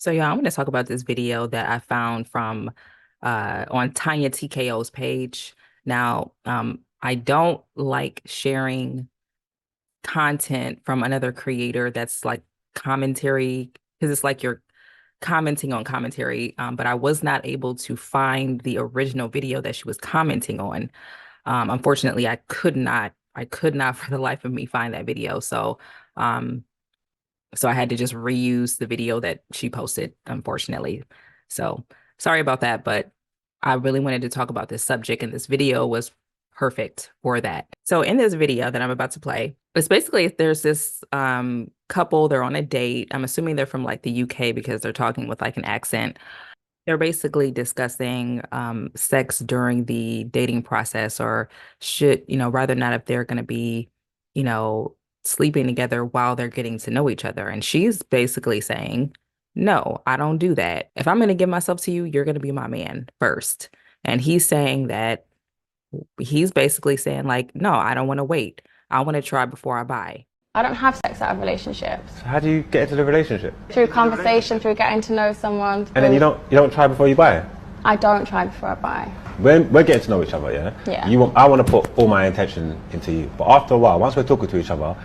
So yeah, I'm going to talk about this video that I found from on Tanya TKO's page. Now, I don't like sharing content from another creator that's like commentary because it's like you're commenting on commentary. But I was not able to find the original video that she was commenting on. Unfortunately, I could not for the life of me find that video. Um, so I had to just reuse the video that she posted, unfortunately. So sorry about that, but I really wanted to talk about this subject, and this video was perfect for that. So in this video that I'm about to play, it's basically there's this couple, they're on a date. I'm assuming they're from like the UK because they're talking with like an accent. They're basically discussing sex during the dating process, or should, rather not if they're going to be, you know, sleeping together while they're getting to know each other. And she's basically saying, no, I don't do that. If I'm going to give myself to you, you're going to be my man first. And he's saying that he's basically saying, like, no, I don't want to wait. I want to try before I buy. I don't have sex out of relationships. So how do you get into the relationship? Through conversation, through getting to know someone. And then you don't try before you buy? I don't try before I buy. We're getting to know each other, yeah? Yeah. I want to put all my intention into you. But after a while, once we're talking to each other,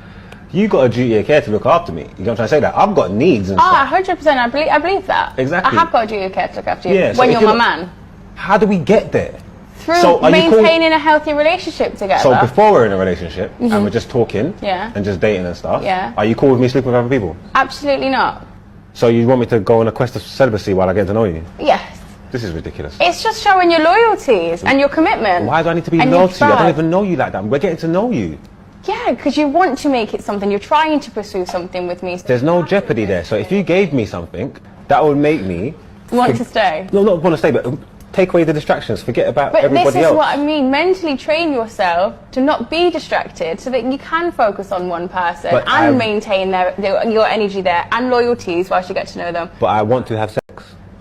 you got a duty of care to look after me. You know what I'm trying to say? That I've got needs and stuff. 100%. I believe that. Exactly. I have got a duty of care to look after you Yeah, when you're my man. How do we get there? Through maintaining a healthy relationship together. So before we're in a relationship and we're just talking and just dating and stuff, are you cool with me sleeping with other people? Absolutely not. So you want me to go on a quest of celibacy while I get to know you? Yes. This is ridiculous. It's just showing your loyalties and your commitment. Why do I need to be loyal to you? I don't even know you like that. We're getting to know you. Yeah, because you want to make it something. You're trying to pursue something with me. There's no jeopardy there. So if you gave me something, that would make me want to stay. No, not want to stay, but take away the distractions. Forget about everybody else. But this is what I mean. Mentally train yourself to not be distracted, so that you can focus on one person and maintain your energy there and loyalties whilst you get to know them. But I want to have sex.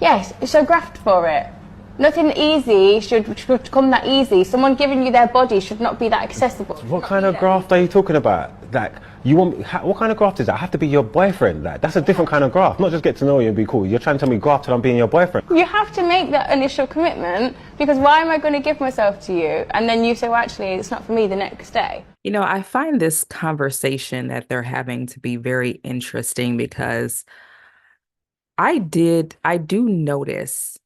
Yes, so graft for it. Nothing easy should come that easy. Someone giving you their body should not be that accessible. What kind of graft are you talking about? Like, what kind of graft is that? I have to be your boyfriend. Like, that's a different kind of graft. Not just get to know you and be cool. You're trying to tell me graft till I'm being your boyfriend. You have to make that initial commitment, because why am I going to give myself to you and then you say, well, actually, it's not for me the next day? I find this conversation that they're having to be very interesting, because I do notice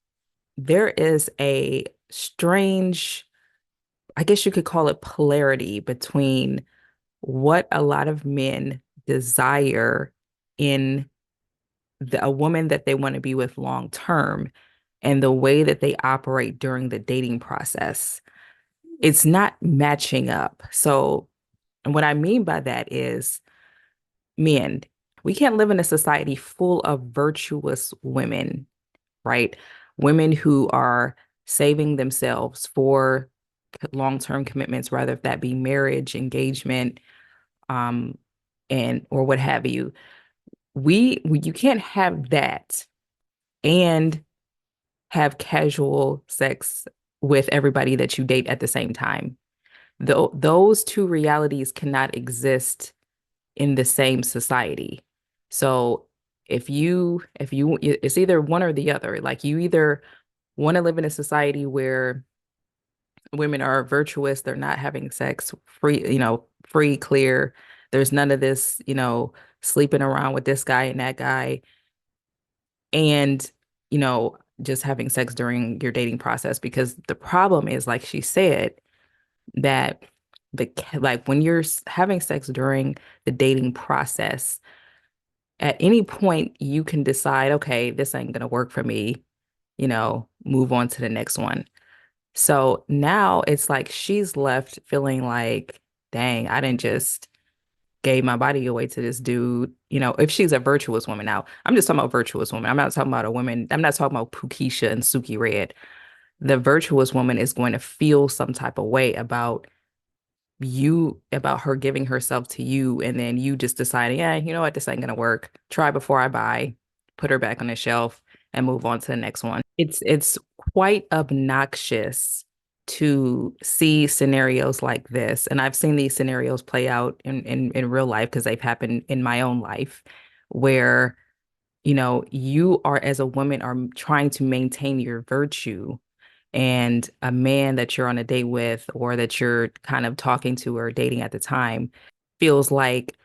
there is a strange, I guess you could call it, polarity between what a lot of men desire in a woman that they want to be with long term, and the way that they operate during the dating process. It's not matching up. So, and what I mean by that is, men, we can't live in a society full of virtuous women, right? Women who are saving themselves for long-term commitments, rather if that be marriage, engagement, and or what have you. You can't have that and have casual sex with everybody that you date at the same time. Those two realities cannot exist in the same society. So it's either one or the other. Like, you either want to live in a society where women are virtuous, they're not having sex, free, clear. There's none of this, sleeping around with this guy and that guy, and, just having sex during your dating process. Because the problem is, like she said, that like when you're having sex during the dating process, at any point you can decide, okay, this ain't gonna work for me, move on to the next one. So now it's like she's left feeling like, dang, I didn't just gave my body away to this dude. If she's a virtuous woman. Now, I'm just talking about virtuous woman. I'm not talking about a woman. I'm not talking about Pukisha and Suki Red. The virtuous woman is going to feel some type of way about her giving herself to you, and then you just deciding, yeah, you know what, this ain't gonna work. Try before I buy, put her back on the shelf and move on to the next one. It's quite obnoxious to see scenarios like this. And I've seen these scenarios play out in real life, because they've happened in my own life, where, you are as a woman are trying to maintain your virtue, and a man that you're on a date with or that you're kind of talking to or dating at the time feels like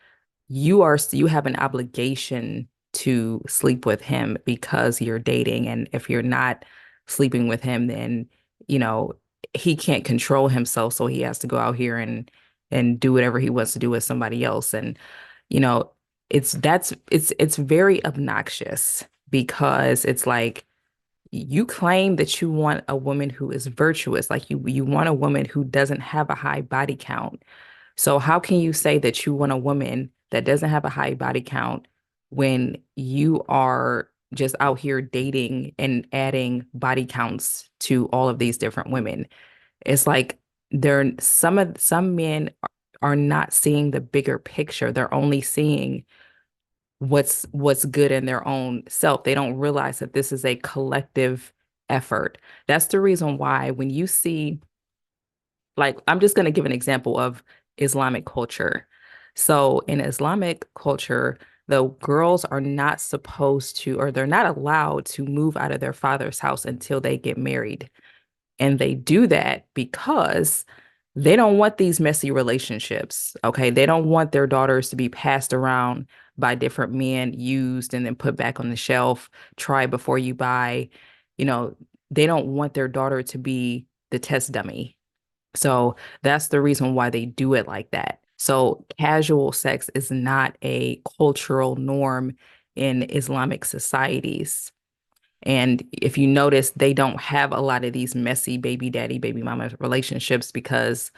you have an obligation to sleep with him because you're dating. And if you're not sleeping with him, then, you know, he can't control himself. So he has to go out here and do whatever he wants to do with somebody else. And, you know, it's very obnoxious because it's like you claim that you want a woman who is virtuous, like you want a woman who doesn't have a high body count. So how can you say that you want a woman that doesn't have a high body count when you are just out here dating and adding body counts to all of these different women? It's like some men are not seeing the bigger picture. They're only seeing what's good in their own self. They don't realize that this is a collective effort. That's the reason why when you see, like, I'm just going to give an example of Islamic culture. So in Islamic culture, the girls are not supposed to, or they're not allowed to move out of their father's house until they get married. And they do that because they don't want these messy relationships. Okay. They don't want their daughters to be passed around by different men, used and then put back on the shelf, try before you buy. You know, they don't want their daughter to be the test dummy. So that's the reason why they do it like that. So casual sex is not a cultural norm in Islamic societies. And if you notice, they don't have a lot of these messy baby daddy, baby mama relationships because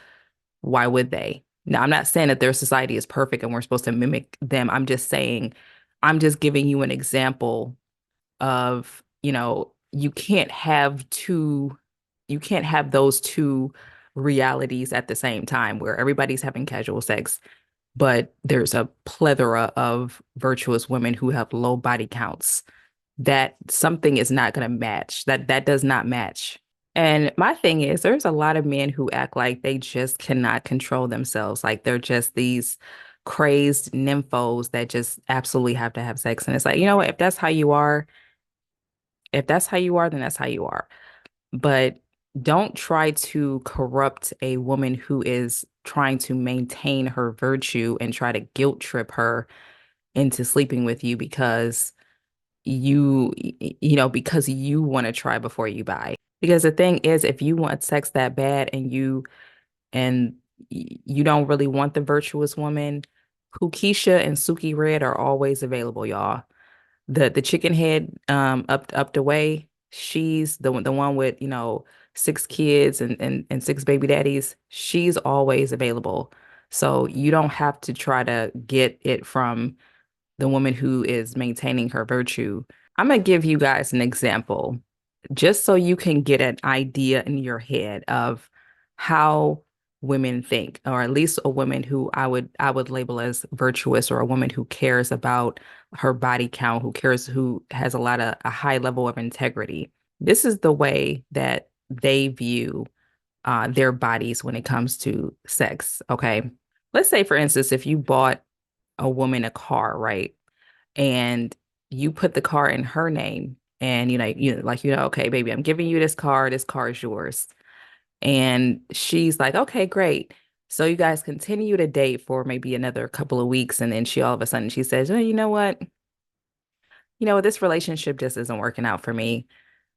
why would they? Now, I'm not saying that their society is perfect and we're supposed to mimic them. I'm just saying, I'm just giving you an example of, you can't have those two realities at the same time where everybody's having casual sex, but there's a plethora of virtuous women who have low body counts. That something is not going to match. That does not match. And my thing is, there's a lot of men who act like they just cannot control themselves. Like they're just these crazed nymphos that just absolutely have to have sex. And it's like, you know what? If that's how you are, then that's how you are. But don't try to corrupt a woman who is trying to maintain her virtue and try to guilt trip her into sleeping with you because because you want to try before you buy. Because the thing is, if you want sex that bad and you don't really want the virtuous woman, Kukisha and Suki Red are always available, y'all. The chicken head up the way, she's the one with, 6 kids and 6 baby daddies. She's always available. So you don't have to try to get it from the woman who is maintaining her virtue. I'm going to give you guys an example just so you can get an idea in your head of how women think, or at least a woman who I would label as virtuous, or a woman who cares about her body count, who has a high level of integrity. This is the way that they view their bodies when it comes to sex. Okay. Let's say, for instance, if you bought a woman a car, right? And you put the car in her name, and okay, baby, I'm giving you this car is yours. And she's like, okay, great. So you guys continue to date for maybe another couple of weeks, and then she all of a sudden she says, oh, this relationship just isn't working out for me,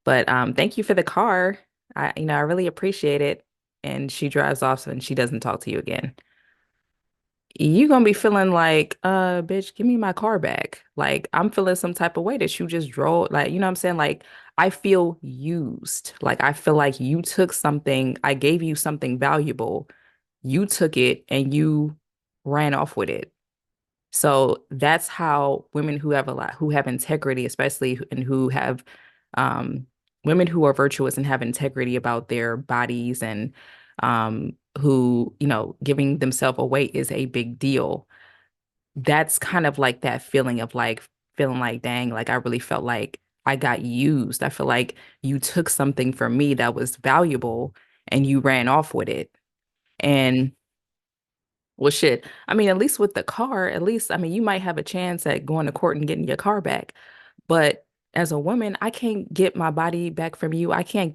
but thank you for the car. I really appreciate it. And she drives off and she doesn't talk to you again. You gonna be feeling like, bitch, give me my car back. Like, I'm feeling some type of way that you just drove. Like, you know what I'm saying? Like, I feel used. Like, I feel like you took something, I gave you something valuable. You took it and you ran off with it. So that's how women who have integrity, especially, and who have, um, women who are virtuous and have integrity about their bodies, and who, giving themselves away is a big deal. That's kind of like that feeling of like feeling like, dang, like I really felt like I got used. I feel like you took something from me that was valuable and you ran off with it. And well, shit. I mean, at least with the car, at least, I mean, you might have a chance at going to court and getting your car back. But as a woman, I can't get my body back from you. I can't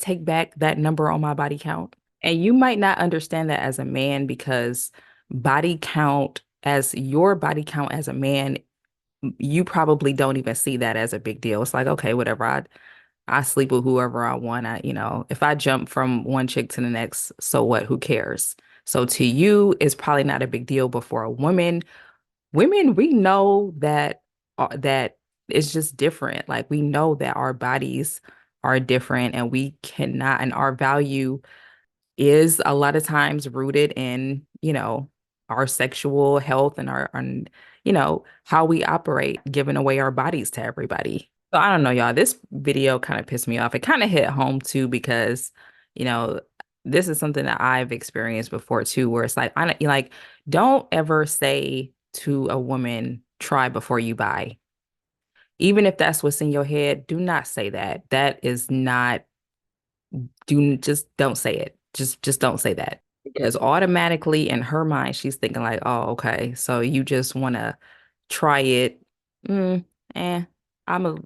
take back that number on my body count. And you might not understand that as a man because your body count as a man, you probably don't even see that as a big deal. It's like, okay, whatever. I sleep with whoever I want. If I jump from one chick to the next, so what? Who cares? So to you, it's probably not a big deal, but for a woman, women, we know that it's just different. Like we know that our bodies are different and we cannot, and our value is a lot of times rooted in, our sexual health and how we operate, giving away our bodies to everybody. So I don't know, y'all. This video kind of pissed me off. It kind of hit home too because, you know, this is something that I've experienced before too, where it's like, don't ever say to a woman, try before you buy. Even if that's what's in your head, do not say that. That is not, just don't say it. Just don't say that. Because automatically in her mind, she's thinking like, oh, okay, so you just want to try it. Mm, eh, I'm a,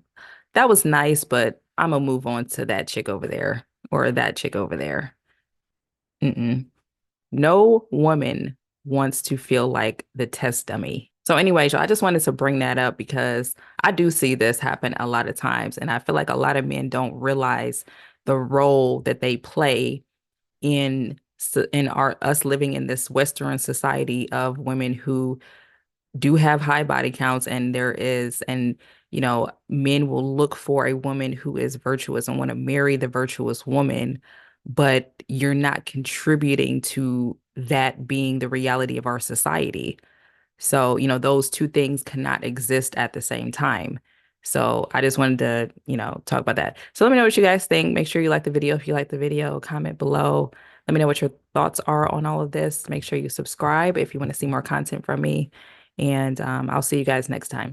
that was nice, but I'm gonna move on to that chick over there or that chick over there. Mm-mm. No woman wants to feel like the test dummy. So anyways, y'all, I just wanted to bring that up because I do see this happen a lot of times, and I feel like a lot of men don't realize the role that they play in our us living in this Western society of women who do have high body counts, and men will look for a woman who is virtuous and want to marry the virtuous woman, but you're not contributing to that being the reality of our society. So, those two things cannot exist at the same time. So I just wanted to, talk about that. So let me know what you guys think. Make sure you like the video. If you like the video, comment below. Let me know what your thoughts are on all of this. Make sure you subscribe if you want to see more content from me. And I'll see you guys next time.